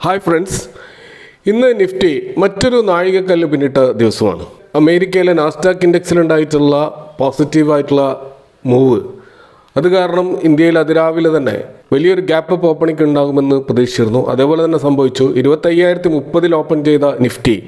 Hi friends, ഇന്ന് Nifty മറ്റൊരു നാഴികക്കല്ല് പിന്നിട്ട ദിവസമാണ്. അമേരിക്കയിലെ നാസ്ഡാക്ക് ഇൻഡെക്സിലുണ്ടായിട്ടുള്ള പോസിറ്റീവായിട്ടുള്ള മൂവ്, അത് കാരണം ഇന്ത്യയിൽ അതിരാവിലെ തന്നെ വലിയൊരു ഗ്യാപ്പ് അപ്പ് ഓപ്പണിംഗ് ഉണ്ടാകുമെന്ന് പ്രതീക്ഷിച്ചിരുന്നു. അതേപോലെ തന്നെ സംഭവിച്ചു. 25,030 ഓപ്പൺ ചെയ്ത നിഫ്റ്റി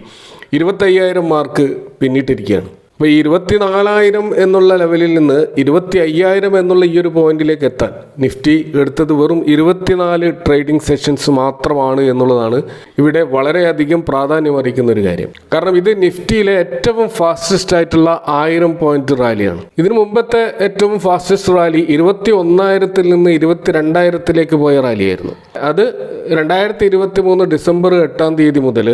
25,000 മാർക്ക് പിന്നിട്ടിരിക്കുകയാണ്. അപ്പോൾ ഈ 24,000 എന്നുള്ള ലെവലിൽ നിന്ന് 25,000 എന്നുള്ള ഈ ഒരു പോയിന്റിലേക്ക് എത്താൻ നിഫ്റ്റി എടുത്തത് വെറും 24 ട്രേഡിംഗ് സെഷൻസ് മാത്രമാണ് എന്നുള്ളതാണ് ഇവിടെ വളരെയധികം പ്രാധാന്യം അറിയിക്കുന്ന ഒരു കാര്യം. കാരണം ഇത് നിഫ്റ്റിയിലെ ഏറ്റവും ഫാസ്റ്റസ്റ്റ് ആയിട്ടുള്ള 1000 പോയിന്റ് റാലിയാണ്. ഇതിനു മുമ്പത്തെ ഏറ്റവും ഫാസ്റ്റസ്റ്റ് റാലി 21,000 നിന്ന് 22,000 പോയ റാലിയായിരുന്നു. അത് 2023 ഡിസംബർ 8 മുതൽ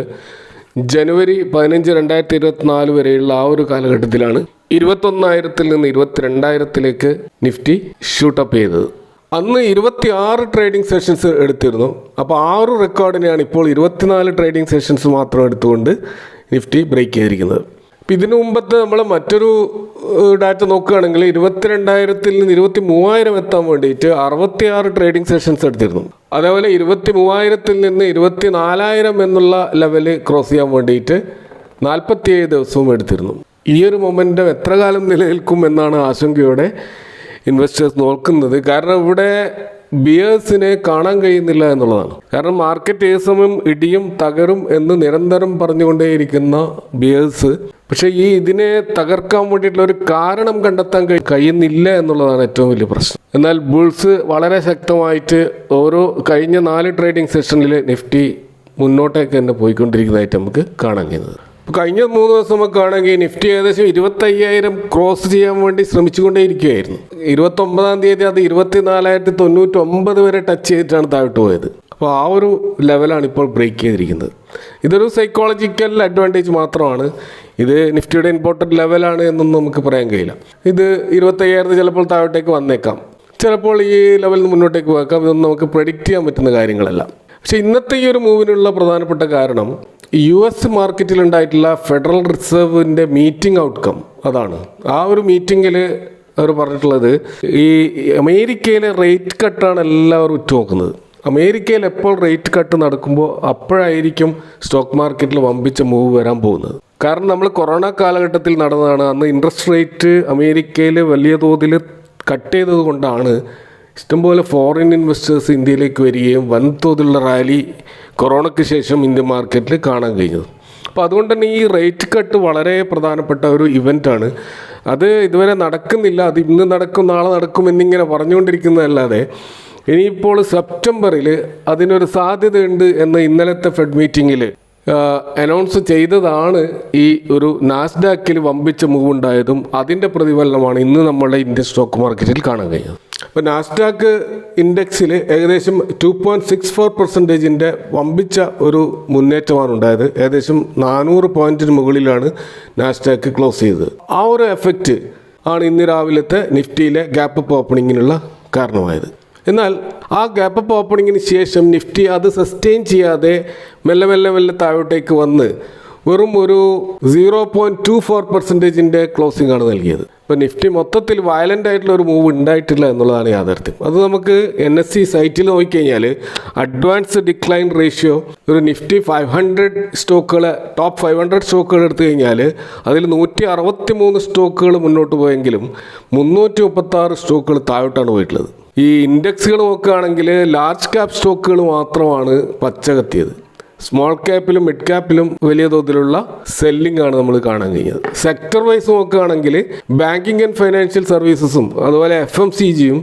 ജനുവരി 15, 2024 വരെയുള്ള ആ ഒരു കാലഘട്ടത്തിലാണ് 21,000 നിന്ന് 22,000 നിഫ്റ്റി ഷൂട്ടപ്പ് ചെയ്തത്. അന്ന് 26 ട്രേഡിംഗ് സെഷൻസ് എടുത്തിരുന്നു. അപ്പോൾ 6 റെക്കോർഡിനെയാണ് ഇപ്പോൾ 24 ട്രേഡിംഗ് സെഷൻസ് മാത്രം എടുത്തുകൊണ്ട് നിഫ്റ്റി ബ്രേക്ക് ചെയ്തിരിക്കുന്നത്. അപ്പോൾ ഇതിനു മുമ്പത്തെ നമ്മൾ മറ്റൊരു ഡാറ്റ നോക്കുകയാണെങ്കിൽ 22,000 നിന്ന് 23,000 എത്താൻ വേണ്ടിയിട്ട് 66 ട്രേഡിംഗ് സെഷൻസ് എടുത്തിരുന്നു. അതേപോലെ 23,000 നിന്ന് 24,000 എന്നുള്ള ലെവല് ക്രോസ് ചെയ്യാൻ വേണ്ടിയിട്ട് 47 ദിവസവും എടുത്തിരുന്നു. ഈ ഒരു മൊമെൻറ്റം എത്ര കാലം നിലനിൽക്കും എന്നാണ് ആശങ്കയോടെ ഇൻവെസ്റ്റേഴ്സ് നോക്കുന്നത്. കാരണം ഇവിടെ ബിയേഴ്സിനെ കാണാൻ കഴിയുന്നില്ല എന്നുള്ളതാണ്. കാരണം മാർക്കറ്റ് ഏത് സമയം ഇടിയും തകരും എന്ന് നിരന്തരം പറഞ്ഞുകൊണ്ടേയിരിക്കുന്ന ബിയേഴ്സ് പക്ഷേ ഇതിനെ തകർക്കാൻ വേണ്ടിയിട്ടുള്ള ഒരു കാരണം കണ്ടെത്താൻ കഴിയുന്നില്ല എന്നുള്ളതാണ് ഏറ്റവും വലിയ പ്രശ്നം. എന്നാൽ ബുൾസ് വളരെ ശക്തമായിട്ട് കഴിഞ്ഞ 4 ട്രേഡിംഗ് സെഷനിൽ നിഫ്റ്റി മുന്നോട്ടേക്ക് തന്നെ പോയിക്കൊണ്ടിരിക്കുന്നതായിട്ട് നമുക്ക് കാണാൻ കഴിയുന്നത്. ഇപ്പോൾ കഴിഞ്ഞ 3 ദിവസമൊക്കെ ആണെങ്കിൽ നിഫ്റ്റി ഏകദേശം 25,000 ക്രോസ് ചെയ്യാൻ വേണ്ടി ശ്രമിച്ചുകൊണ്ടേയിരിക്കുകയായിരുന്നു. 29-ാം തീയതി അത് 24,099 വരെ ടച്ച് ചെയ്തിട്ടാണ് താഴോട്ട് പോയത്. അപ്പോൾ ആ ഒരു ലെവലാണ് ഇപ്പോൾ ബ്രേക്ക് ചെയ്തിരിക്കുന്നത്. ഇതൊരു സൈക്കോളജിക്കൽ അഡ്വാൻറ്റേജ് മാത്രമാണ്. ഇത് നിഫ്റ്റിയുടെ ഇമ്പോർട്ടൻറ്റ് ലെവലാണ് എന്നൊന്നും നമുക്ക് പറയാൻ കഴിയില്ല. ഇത് 25,000 ചിലപ്പോൾ താഴോട്ടേക്ക് വന്നേക്കാം, ചിലപ്പോൾ ഈ ലെവലിൽ മുന്നോട്ടേക്ക് പോയേക്കാം. ഇതൊന്നും നമുക്ക് പ്രെഡിക്റ്റ് ചെയ്യാൻ പറ്റുന്ന കാര്യങ്ങളല്ല. പക്ഷേ ഇന്നത്തെ ഈ ഒരു മൂവിനുള്ള പ്രധാനപ്പെട്ട കാരണം US മാർക്കറ്റിലുണ്ടായിട്ടുള്ള ഫെഡറൽ റിസർവിൻ്റെ മീറ്റിംഗ് ഔട്ട്കം അതാണ്. ആ ഒരു മീറ്റിങ്ങിൽ അവർ പറഞ്ഞിട്ടുള്ളത് ഈ അമേരിക്കയിലെ റേറ്റ് കട്ടാണ് എല്ലാവരും ഉറ്റുനോക്കുന്നത്. അമേരിക്കയിൽ എപ്പോൾ റേറ്റ് കട്ട് നടക്കുമ്പോൾ അപ്പോഴായിരിക്കും സ്റ്റോക്ക് മാർക്കറ്റിൽ വമ്പിച്ച മൂവ് വരാൻ പോകുന്നത്. കാരണം നമ്മൾ കൊറോണ കാലഘട്ടത്തിൽ നടന്നതാണ്. അന്ന് ഇൻട്രസ്റ്റ് റേറ്റ് അമേരിക്കയിൽ വലിയ തോതിൽ കട്ട് ചെയ്തത് കൊണ്ടാണ് ഇഷ്ടംപോലെ ഫോറിൻ ഇൻവെസ്റ്റേഴ്സ് ഇന്ത്യയിലേക്ക് വരികയും വൻതോതിലുള്ള റാലി കൊറോണയ്ക്ക് ശേഷം ഇന്ത്യൻ മാർക്കറ്റിൽ കാണാൻ കഴിഞ്ഞത്. അപ്പോൾ അതുകൊണ്ട് തന്നെ ഈ റേറ്റ് കട്ട് വളരെ പ്രധാനപ്പെട്ട ഒരു ഇവൻ്റാണ്. അത് ഇതുവരെ നടക്കുന്നില്ല. അത് ഇന്ന് നടക്കും നാളെ നടക്കും എന്നിങ്ങനെ പറഞ്ഞുകൊണ്ടിരിക്കുന്നതല്ലാതെ ഇനിയിപ്പോൾ സെപ്റ്റംബറിൽ അതിനൊരു സാധ്യതയുണ്ട് എന്ന് ഇന്നലത്തെ ഫെഡ് മീറ്റിങ്ങിൽ അനൗൺസ് ചെയ്തതാണ്. ഈ ഒരു നാസ്ഡാക്കിൽ വമ്പിച്ച മൂവ് ഉണ്ടായതും അതിൻ്റെ പ്രതിഫലനമാണ് ഇന്ന് നമ്മളുടെ ഇന്ത്യൻ സ്റ്റോക്ക് മാർക്കറ്റിൽ കാണാൻ കഴിയുന്നത്. അപ്പോൾ നാസ്ഡാക്ക് ഇൻഡെക്സിൽ ഏകദേശം 2.64% വമ്പിച്ച ഒരു മുന്നേറ്റമാണ് ഉണ്ടായത്. ഏകദേശം 400 പോയിന്റിന് മുകളിലാണ് നാസ്ഡാക്ക് ക്ലോസ് ചെയ്തത്. ആ ഒരു എഫക്റ്റ് ആണ് ഇന്ന് രാവിലത്തെ നിഫ്റ്റിയിലെ ഗ്യാപ്പ് അപ്പ് ഓപ്പണിങ്ങിനുള്ള കാരണമായത്. എന്നാൽ ആ ഗ്യാപ്പ് അപ്പ് ഓപ്പണിങ്ങിന് ശേഷം നിഫ്റ്റി അത് സസ്റ്റെയിൻ ചെയ്യാതെ മെല്ലെ മെല്ലെ മെല്ലെ താഴോട്ടേക്ക് വന്ന് വെറും ഒരു 0.24% ക്ലോസിംഗ് ആണ് നൽകിയത്. ഇപ്പോൾ നിഫ്റ്റി മൊത്തത്തിൽ വയലൻ്റ് ആയിട്ടുള്ള ഒരു മൂവ് ഉണ്ടായിട്ടില്ല എന്നുള്ളതാണ് യാഥാർത്ഥ്യം. അത് നമുക്ക് NSE സൈറ്റിൽ നോക്കിക്കഴിഞ്ഞാൽ അഡ്വാൻസ് ഡിക്ലൈൻ റേഷ്യോ ഒരു നിഫ്റ്റി 500 സ്റ്റോക്കുകൾ ടോപ്പ് 500 സ്റ്റോക്കുകൾ എടുത്തു കഴിഞ്ഞാൽ അതിൽ 163 സ്റ്റോക്കുകൾ മുന്നോട്ട് പോയെങ്കിലും 336 സ്റ്റോക്കുകൾ താഴോട്ടാണ് പോയിട്ടുള്ളത്. ഈ ഇൻഡെക്സുകൾ നോക്കുകയാണെങ്കിൽ ലാർജ് ക്യാപ് സ്റ്റോക്കുകൾ മാത്രമാണ് പച്ച കത്തിയത്. സ്മോൾ ക്യാപ്പിലും മിഡ് ക്യാപ്പിലും വലിയ തോതിലുള്ള സെല്ലിംഗ് ആണ് നമ്മൾ കാണാൻ കഴിഞ്ഞത്. സെക്ടർ വൈസ് നോക്കുകയാണെങ്കിൽ ബാങ്കിങ് ആൻഡ് ഫൈനാൻഷ്യൽ സർവീസസും അതുപോലെ FMCGയും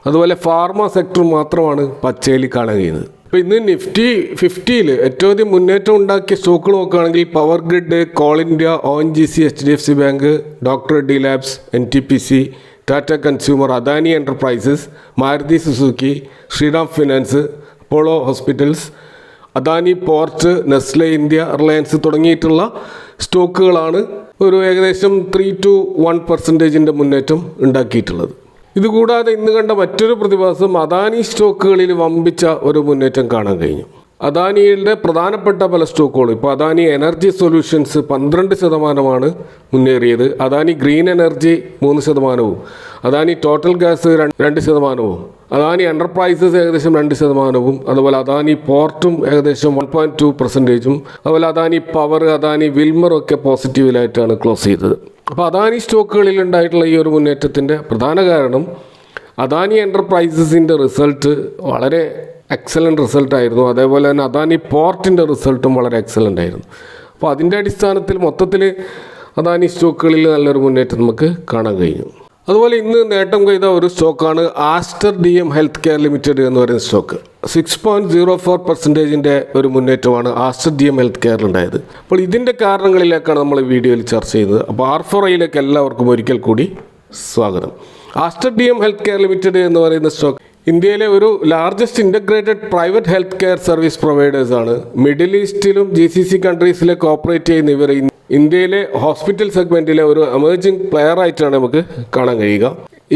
അതുപോലെ ഫാർമ സെക്ടറും മാത്രമാണ് പച്ചയിൽ കാണാൻ കഴിയുന്നത്. അപ്പോൾ ഇന്ന് നിഫ്റ്റി 50യിൽ ഏറ്റവും അധികം മുന്നേറ്റം ഉണ്ടാക്കിയ സ്റ്റോക്കുകൾ നോക്കുകയാണെങ്കിൽ Power Grid, Coal India, ONGC, HDFC Bank, Doctor Reddy Labs, NTPC, Tata Consumer, Adani Enterprises, Maruti Suzuki, Shriram Finance, Apollo Hospitals, Adani Port, Nestle India, Reliance തുടങ്ങിയിട്ടുള്ള സ്റ്റോക്കുകളാണ് ഒരു ഏകദേശം 3 to 1% മുന്നേറ്റം ഉണ്ടാക്കിയിട്ടുള്ളത്. ഇതുകൂടാതെ ഇന്ന് കണ്ട മറ്റൊരു പ്രതിഭാസം അദാനി സ്റ്റോക്കുകളിൽ വമ്പിച്ച ഒരു മുന്നേറ്റം കാണാൻ കഴിഞ്ഞു. അദാനിയുടെ പ്രധാനപ്പെട്ട പല സ്റ്റോക്കുകളും ഇപ്പോൾ അദാനി എനർജി സൊല്യൂഷൻസ് 12% മുന്നേറിയത്, Adani Green Energy 3%, Adani Total Gas 2%, Adani Enterprises ഏകദേശം 2%, അതുപോലെ അദാനി പോർട്ടും ഏകദേശം 1.2%, അതുപോലെ അദാനി പവർ, അദാനി വിൽമറും ഒക്കെ പോസിറ്റീവിലായിട്ടാണ് ക്ലോസ് ചെയ്തത്. അപ്പോൾ അദാനി സ്റ്റോക്കുകളിൽ ഉണ്ടായിട്ടുള്ള ഈ ഒരു മുന്നേറ്റത്തിൻ്റെ പ്രധാന കാരണം അദാനി എൻ്റർപ്രൈസസിൻ്റെ റിസൾട്ട് വളരെ എക്സലൻ്റ് റിസൾട്ടായിരുന്നു. അതേപോലെ തന്നെ അദാനി പോർട്ടിൻ്റെ റിസൾട്ടും വളരെ എക്സലൻ്റ് ആയിരുന്നു. അപ്പോൾ അതിൻ്റെ അടിസ്ഥാനത്തിൽ മൊത്തത്തിൽ അദാനി സ്റ്റോക്കുകളിൽ നല്ലൊരു മുന്നേറ്റം നമുക്ക് കാണാൻ കഴിഞ്ഞു. അതുപോലെ ഇന്ന് നേട്ടം കൊയ്ത ഒരു സ്റ്റോക്കാണ് Aster DM health care limited എന്ന് പറയുന്ന സ്റ്റോക്ക്. 6.04% ഒരു മുന്നേറ്റമാണ് ആസ്റ്റർ DM ഹെൽത്ത് കെയറിലുണ്ടായത്. അപ്പോൾ ഇതിൻ്റെ കാരണങ്ങളിലേക്കാണ് നമ്മൾ ഈ വീഡിയോയിൽ ചർച്ച ചെയ്യുന്നത്. അപ്പോൾ R4iലേക്ക് എല്ലാവർക്കും ഒരിക്കൽ കൂടി സ്വാഗതം. Aster DM health care limited എന്ന് പറയുന്ന സ്റ്റോക്ക് ഇന്ത്യയിലെ ഒരു largest integrated private health care service providers ആണ്. മിഡിൽ ഈസ്റ്റിലും GCC കൺട്രീസിലൊക്കെ ഓപ്പറേറ്റ് ചെയ്യുന്ന ഇവർ ഇന്ത്യയിലെ ഹോസ്പിറ്റൽ സെഗ്മെൻറ്റിലെ ഒരു എമർജിംഗ് പ്ലെയർ ആയിട്ടാണ് നമുക്ക് കാണാൻ കഴിയുക.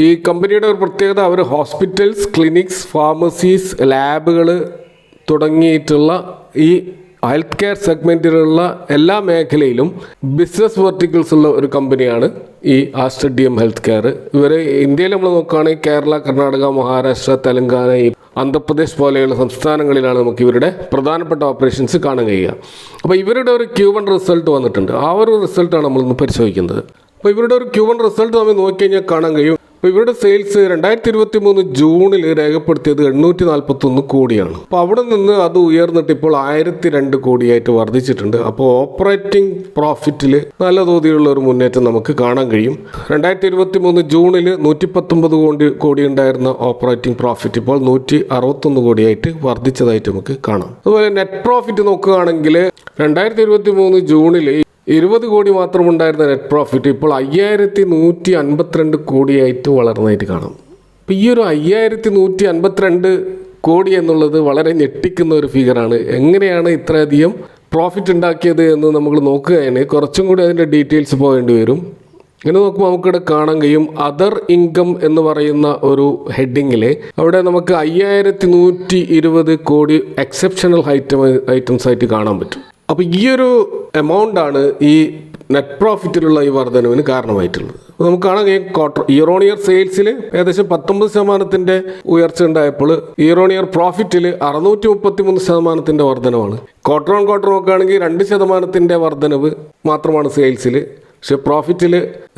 ഈ കമ്പനിയുടെ ഒരു പ്രത്യേകത, അവർ ഹോസ്പിറ്റൽസ്, ക്ലിനിക്സ്, ഫാർമസീസ്, ലാബുകൾ തുടങ്ങിയിട്ടുള്ള ഈ ഹെൽത്ത് കെയർ സെഗ്മെൻറ്റിലുള്ള എല്ലാ മേഖലയിലും ബിസിനസ് വെർട്ടിക്കിൾസ് ഉള്ള ഒരു കമ്പനിയാണ് ഈ ആസ്റ്റർ DM ഹെൽത്ത് കെയർ. ഇവർ ഇന്ത്യയിൽ നമ്മൾ നോക്കുകയാണെങ്കിൽ കേരള, കർണാടക, മഹാരാഷ്ട്ര, തെലങ്കാന, ആന്ധ്രാപ്രദേശ് പോലെയുള്ള സംസ്ഥാനങ്ങളിലാണ് നമുക്ക് ഇവരുടെ പ്രധാനപ്പെട്ട ഓപ്പറേഷൻസ് കാണാൻ കഴിയുക. അപ്പോൾ ഇവരുടെ ഒരു Q1 റിസൾട്ട് വന്നിട്ടുണ്ട്. ആ ഒരു റിസൾട്ടാണ് നമ്മളിന്ന് പരിശോധിക്കുന്നത്. അപ്പോൾ ഇവരുടെ ഒരു Q1 റിസൾട്ട് നമ്മൾ നോക്കിക്കഴിഞ്ഞാൽ കാണാൻ കഴിയും. അപ്പോൾ ഇവരുടെ സെയിൽസ് 2023 ജൂണിൽ രേഖപ്പെടുത്തിയത് 841 കോടിയാണ്. അപ്പോൾ അവിടെ നിന്ന് അത് ഉയർന്നിട്ട് ഇപ്പോൾ 1002 കോടിയായിട്ട് വർദ്ധിച്ചിട്ടുണ്ട്. അപ്പോൾ ഓപ്പറേറ്റിംഗ് പ്രോഫിറ്റിൽ നല്ല തോതിലുള്ള ഒരു മുന്നേറ്റം നമുക്ക് കാണാൻ കഴിയും. 2023 ജൂണിൽ 119 കോടി ഉണ്ടായിരുന്ന ഓപ്പറേറ്റിംഗ് പ്രോഫിറ്റ് ഇപ്പോൾ 161 കോടിയായിട്ട് വർദ്ധിച്ചതായിട്ട് നമുക്ക് കാണാം. അതുപോലെ നെറ്റ് പ്രോഫിറ്റ് നോക്കുകയാണെങ്കിൽ 2023 ജൂണിൽ 20 കോടി മാത്രമുണ്ടായിരുന്ന നെറ്റ് പ്രോഫിറ്റ് ഇപ്പോൾ 5152 കോടിയായിട്ട് വളർന്നതായിട്ട് കാണാം. അപ്പോൾ ഈ ഒരു 5152 കോടി എന്നുള്ളത് വളരെ ഞെട്ടിക്കുന്ന ഒരു ഫിഗറാണ്. എങ്ങനെയാണ് ഇത്രയധികം പ്രോഫിറ്റ് ഉണ്ടാക്കിയത് എന്ന് നമ്മൾ നോക്കുകയാണ്. കുറച്ചും കൂടി അതിൻ്റെ ഡീറ്റെയിൽസ് പോകേണ്ടി വരും. ഇങ്ങനെ നോക്കുമ്പോൾ നമുക്കിവിടെ കാണാൻ കഴിയും അതർ ഇൻകം എന്ന് പറയുന്ന ഒരു ഹെഡിങ്ങിൽ അവിടെ നമുക്ക് 5120 കോടി എക്സെപ്ഷണൽ ഐറ്റംസ് ആയിട്ട് കാണാൻ പറ്റും. അപ്പോൾ ഈ ഒരു എമൗണ്ട് ആണ് ഈ നെറ്റ് പ്രോഫിറ്റിലുള്ള ഈ വർധനവിന് കാരണമായിട്ടുള്ളത്. അപ്പോൾ നമുക്ക് കാണാൻ കഴിയും ഇയർ ഓൺ ഇയർ സെയിൽസിൽ ഏകദേശം 19% ഉയർച്ച ഉണ്ടായപ്പോൾ ഇയർ ഓൺ ഇയർ പ്രോഫിറ്റിൽ 633% വർധനവാണ്. ക്വാർട്ടർ ഓൺ ക്വാർട്ടർ നോക്കുകയാണെങ്കിൽ 2% വർധനവ് മാത്രമാണ് സെയിൽസിൽ. പക്ഷെ പ്രോഫിറ്റിൽ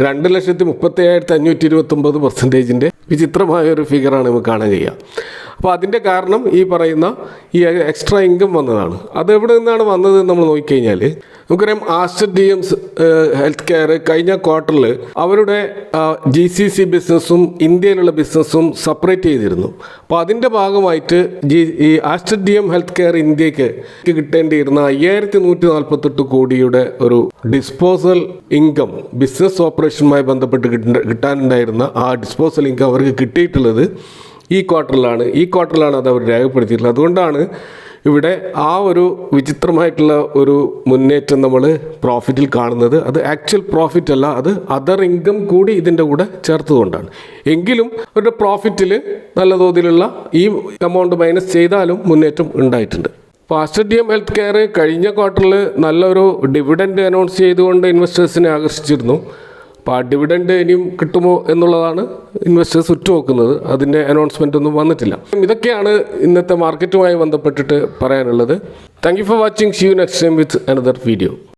2,37,529% വിചിത്രമായ ഒരു ഫിഗറാണ് നമുക്ക് കാണാൻ കഴിയുക. അപ്പോൾ അതിൻ്റെ കാരണം ഈ പറയുന്ന ഈ എക്സ്ട്രാ ഇൻകം വന്നതാണ്. അതെവിടെ നിന്നാണ് വന്നത് നമ്മൾ നോക്കിക്കഴിഞ്ഞാൽ നമുക്കറിയാം ആസ്റ്റർ DM ഹെൽത്ത് കെയർ കഴിഞ്ഞ ക്വാർട്ടറിൽ അവരുടെ GCC ബിസിനസ്സും ഇന്ത്യയിലുള്ള ബിസിനസ്സും സെപ്പറേറ്റ് ചെയ്തിരുന്നു. അപ്പോൾ അതിൻ്റെ ഭാഗമായിട്ട് ഈ ആസ്റ്റർ DM ഹെൽത്ത് കെയർ ഇന്ത്യക്ക് കിട്ടേണ്ടിയിരുന്ന 5148 കോടിയുടെ ഒരു ഡിസ്പോസൽ ഇൻകം ബിസിനസ് ഓപ്പറേഷനുമായി ബന്ധപ്പെട്ട് കിട്ടാനുണ്ടായിരുന്ന ആ ഡിസ്പോസൽ ഇൻകം അവർക്ക് കിട്ടിയിട്ടുള്ളത് ഈ ക്വാർട്ടറിലാണ് അത് അവർ രേഖപ്പെടുത്തിയിട്ടുള്ളത്. അതുകൊണ്ടാണ് ഇവിടെ ആ ഒരു വിചിത്രമായിട്ടുള്ള ഒരു മുന്നേറ്റം നമ്മൾ പ്രോഫിറ്റിൽ കാണുന്നത്. അത് ആക്ച്വൽ പ്രോഫിറ്റ് അല്ല, അത് അതർ ഇൻകം കൂടി ഇതിൻ്റെ കൂടെ ചേർത്തുകൊണ്ടാണ്. എങ്കിലും അവരുടെ പ്രോഫിറ്റിൽ നല്ല തോതിലുള്ള ഈ എമൗണ്ട് മൈനസ് ചെയ്താലും മുന്നേറ്റം ഉണ്ടായിട്ടുണ്ട്. അപ്പോൾ ആസ്റ്റർ DM ഹെൽത്ത് കെയർ കഴിഞ്ഞ ക്വാർട്ടറിൽ നല്ലൊരു ഡിവിഡൻഡ് അനൗൺസ് ചെയ്തുകൊണ്ട് ഇൻവെസ്റ്റേഴ്സിനെ ആകർഷിച്ചിരുന്നു. അപ്പോൾ ആ ഡിവിഡൻഡ് ഇനിയും കിട്ടുമോ എന്നുള്ളതാണ് ഇൻവെസ്റ്റേഴ്സ് ഉറ്റുനോക്കുന്നത്. അതിൻ്റെ അനൗൺസ്മെൻ്റ് ഒന്നും വന്നിട്ടില്ല. ഇതൊക്കെയാണ് ഇന്നത്തെ മാർക്കറ്റുമായി ബന്ധപ്പെട്ടിട്ട് പറയാനുള്ളത്. Thank you for watching. See you next time with another video.